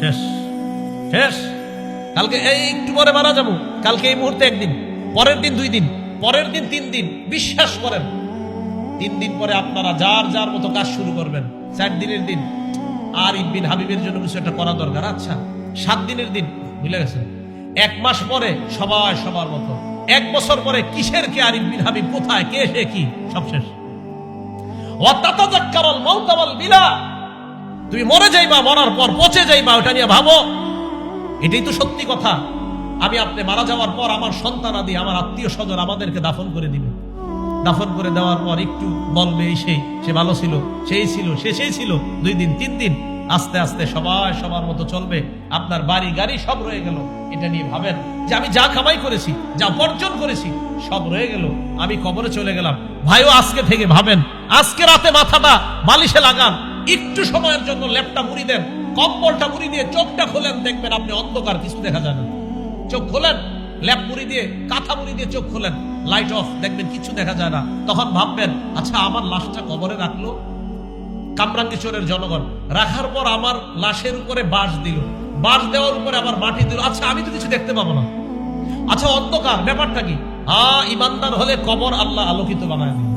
শেষ শেষ। কালকে এই একটু পরে মারা যাবো, কালকে এই মুহূর্তে একদিন, পরের দিন 2 দিন, পরের দিন 3 দিন। বিশ্বাস করেন 3 দিন পরে আপনারা যার যার মতো কাজ শুরু করবেন। 4 দিনের দিন আর ইবনে হাবিবের জন্য কিছু একটা করা দরকার। আচ্ছা 7 দিনের দিন ভুলে গেছেন। 1 মাস পরে সবাই সবার মতো। 1 বছর পরে কিসের কে আর ইবনে হাবিব কোথায়, কে সে কি, সব শেষ। ওয়া তাতাযাক্কারুল মাউত ওয়াল বিলা, তুমি মরে যাইবা, মরার পর পচে যাইবা, ওটা নিয়ে ভাবো। এটাই তো সত্যি কথা। আমি আপনি মারা যাওয়ার পর আমার সন্তানাদি, আমার আত্মীয় স্বজন আমাদেরকে দাফন করে দিবে। দাফন করে দেওয়ার পর একটু বলবে এই সেই, সে ভালো ছিল, সেই ছিল, সেই ছিল। 2 দিন 3 দিন, আস্তে আস্তে সবাই সবার মতো চলবে। আপনার বাড়ি গাড়ি সব রয়ে গেল। এটা নিয়ে ভাবেন যে আমি যা কামাই করেছি, যা উপার্জন করেছি, সব রয়ে গেল, আমি কবরে চলে গেলাম। ভাইও আজকে থেকে ভাবেন, আজকে রাতে মাথাটা বালিশে লাগান, একটু সময়ের জন্য ল্যাপটা মুড়ি দেন, কম্বলটা মুড়ি দিয়ে চোখটা খোলেন, দেখবেন আপনি অন্ধকার, কিছু দেখা যায় না। চোখ খোলেন, ল্যাপ মুড়ি দিয়ে, কাঁথা মুড়ি দিয়ে চোখ খোলেন, লাইট অফ, দেখবেন কিছু দেখা যায় না। তখন ভাববেন, আচ্ছা আমার লাশটা কবরে রাখলো কামরাঙ্গীরচরের জনগণ, রাখার পর আমার লাশের উপরে বাঁশ দিল, বাঁশ দেওয়ার উপরে আবার মাটি দিল। আচ্ছা আমি তো কিছু দেখতে পাবো না। আচ্ছা অন্ধকার, ব্যাপারটা কি? ইমানদার হলে কবর আল্লাহ আলোকিত বানায় দিল।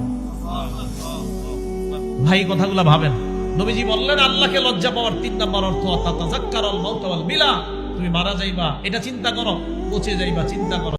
ভাই কথাগুলো ভাবেন। নবীজি বললেন আল্লাহকে লজ্জা পাওয়ার 3 নম্বর অর্থ তাতাযাক্কারুল মাউত ওয়াল বিলা, তুমি মারা যাইবা এটা চিন্তা করো, পচে যাইবা চিন্তা করো।